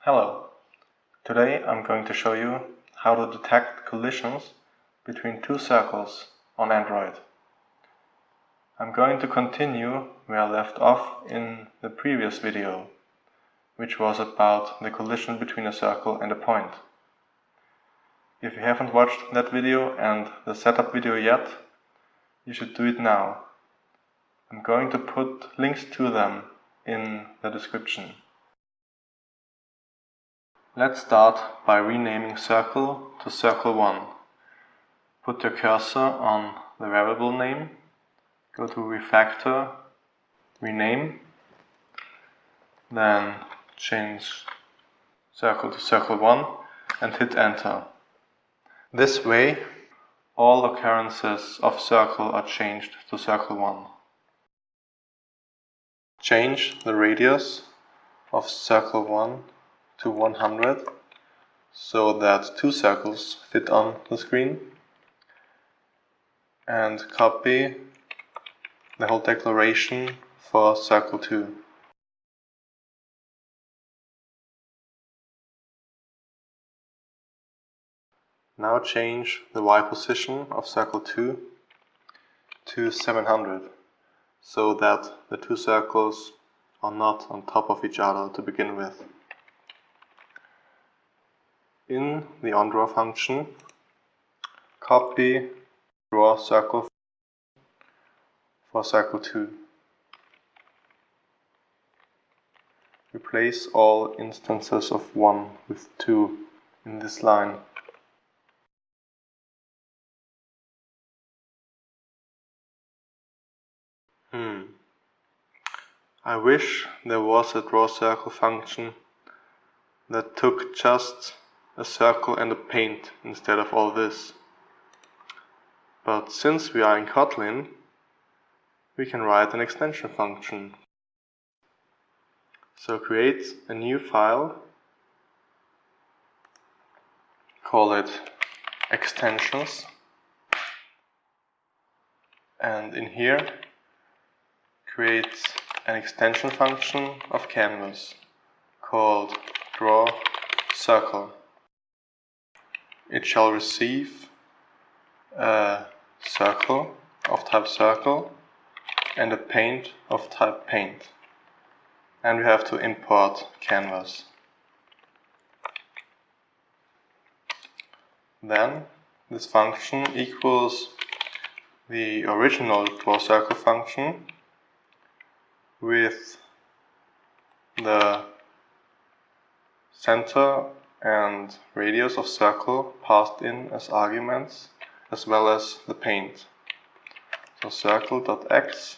Hello! Today I'm going to show you how to detect collisions between two circles on Android. I'm going to continue where I left off in the previous video, which was about the collision between a circle and a point. If you haven't watched that video and the setup video yet, you should do it now. I'm going to put links to them in the description. Let's start by renaming circle to circle1. Put your cursor on the variable name, go to refactor, rename, then change circle to circle1 and hit enter. This way, all occurrences of circle are changed to circle1. Change the radius of circle1 to 100 so that two circles fit on the screen, and copy the whole declaration for circle 2. Now change the Y position of circle 2 to 700 so that the two circles are not on top of each other to begin with. In the onDraw function, copy draw circle for circle 2. Replace all instances of 1 with 2 in this line. I wish there was a draw circle function that took just a circle and a paint instead of all this. But since we are in Kotlin, we can write an extension function. So create a new file, call it extensions, and in here create an extension function of canvas called draw circle. It shall receive a circle of type circle and a paint of type paint. And we have to import canvas. Then this function equals the original draw circle function with the center and radius of circle passed in as arguments, as well as the paint. So circle.x,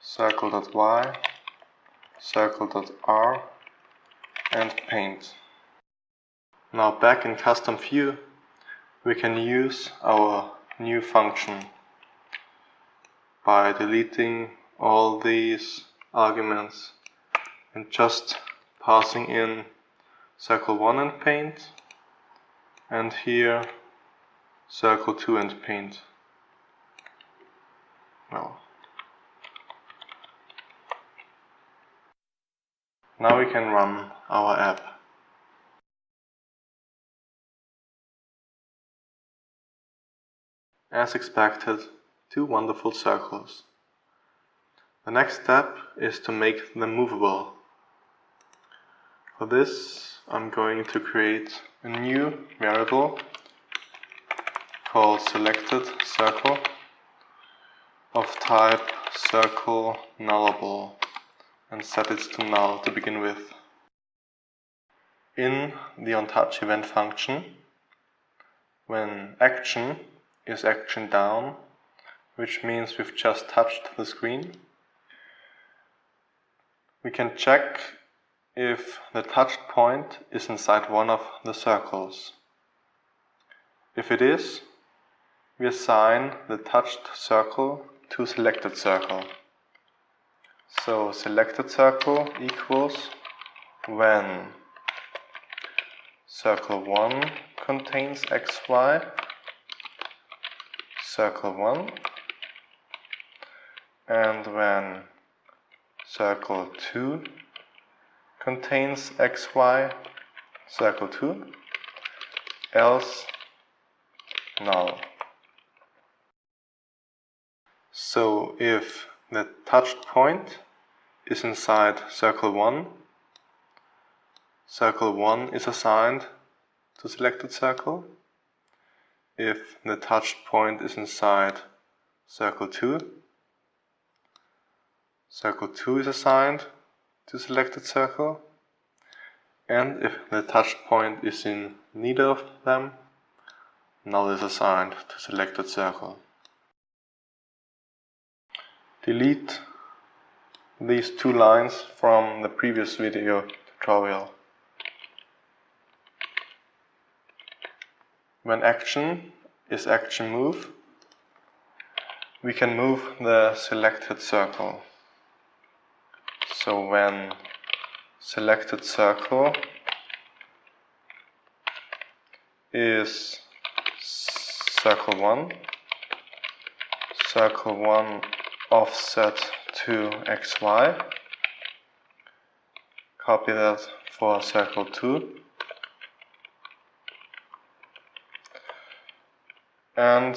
circle.y, circle.r, and paint. Now back in custom view, we can use our new function by deleting all these arguments and just passing in circle 1 and paint, and here circle 2 and paint. Well, now we can run our app. As expected, two wonderful circles. The next step is to make them movable. For this, I'm going to create a new variable called selected circle of type circle nullable and set it to null to begin with. In the onTouch event function, when action is action down, which means we've just touched the screen, we can check if the touched point is inside one of the circles. If it is, we assign the touched circle to selected circle. So selected circle equals when circle 1 contains xy, circle 1, and when circle 2 contains xy, circle 2, else null. So if the touched point is inside circle 1, circle 1 is assigned to selected circle. If the touched point is inside circle 2, circle 2 is assigned to selected circle. And if the touched point is in neither of them, null is assigned to selected circle. Delete these two lines from the previous video tutorial. When action is action move, we can move the selected circle. So when selected circle is circle 1 offset to xy, copy that for circle 2, and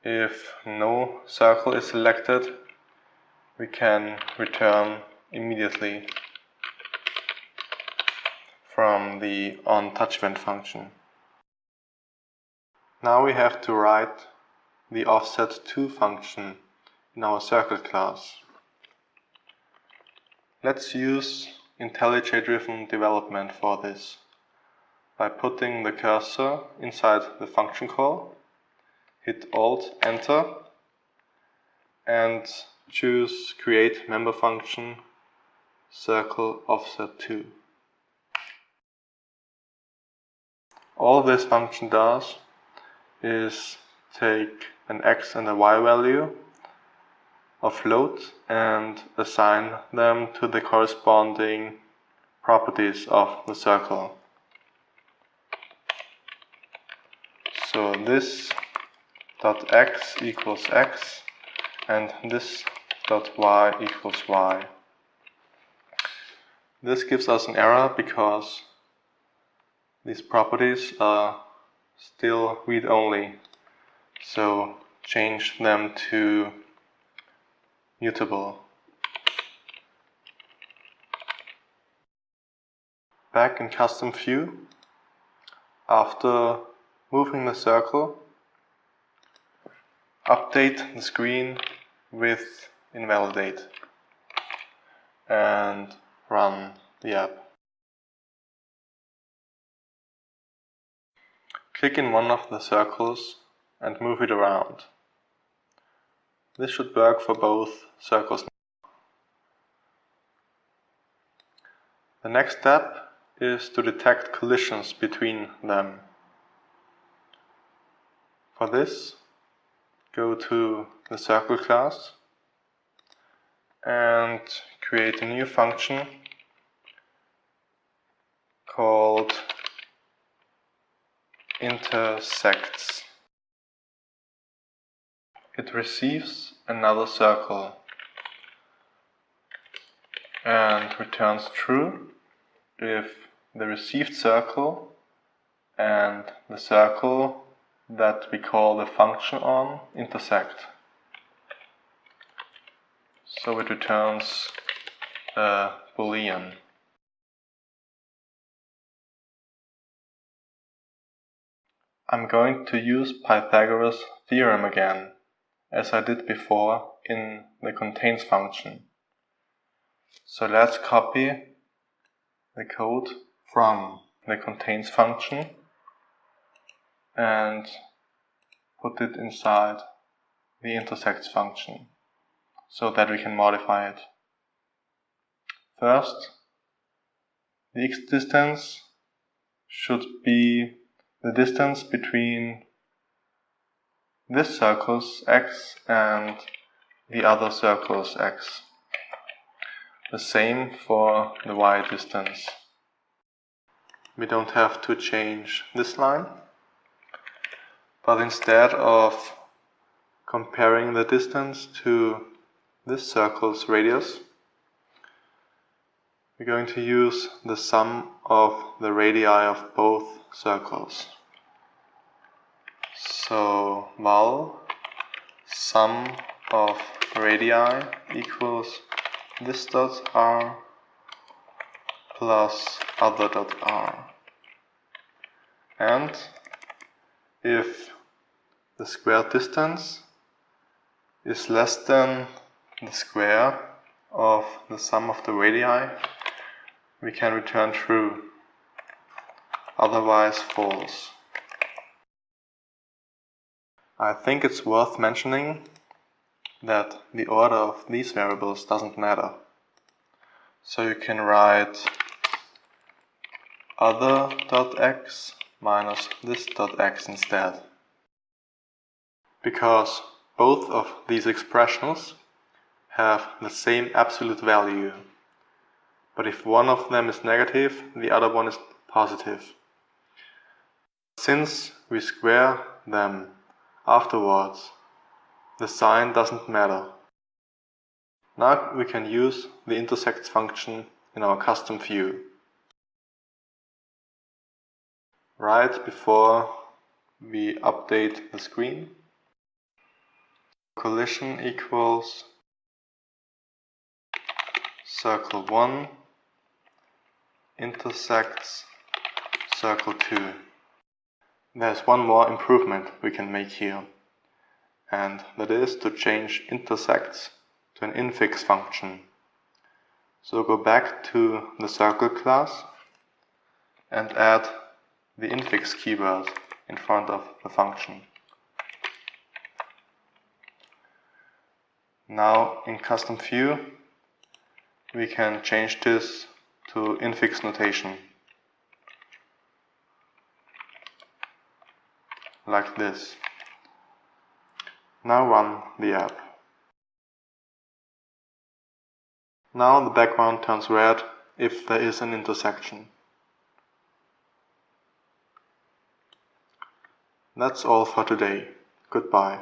if no circle is selected, we can return immediately from the onTouchEvent function. Now we have to write the offset2 function in our circle class. Let's use IntelliJ-driven development for this by putting the cursor inside the function call, hit Alt, Enter, and choose Create Member Function Circle Offset2. All this function does is take an x and a y value of float and assign them to the corresponding properties of the circle. So this dot x equals x and this dot y equals y. This gives us an error because these properties are still read-only, so change them to mutable. Back in custom view, after moving the circle, update the screen with invalidate and run the app. Click in one of the circles and move it around. This should work for both circles. The next step is to detect collisions between them. For this, go to the circle class and create a new function called intersects. It receives another circle and returns true if the received circle and the circle that we call the function on intersect. So it returns a Boolean. I'm going to use Pythagoras' theorem again, as I did before in the contains function. So let's copy the code from the contains function and put it inside the intersects function so that we can modify it. First, the x distance should be the distance between this circle's x and the other circle's x. The same for the y distance. We don't have to change this line, but instead of comparing the distance to this circle's radius, we're going to use the sum of the radii of both circles. So val sum of radii equals this dot r plus other dot r. And if the squared distance is less than the square of the sum of the radii, we can return true, otherwise false. I think it's worth mentioning that the order of these variables doesn't matter. So you can write other.x minus this.x instead, because both of these expressions have the same absolute value, but if one of them is negative, the other one is positive. Since we square them afterwards, the sign doesn't matter. Now we can use the intersects function in our custom view. Right before we update the screen, collision equals circle 1 intersects circle 2. There's one more improvement we can make here, and that is to change intersects to an infix function. So go back to the circle class and add the infix keyword in front of the function. Now in custom view we can change this to infix notation, like this. Now run the app. Now the background turns red if there is an intersection. That's all for today. Goodbye.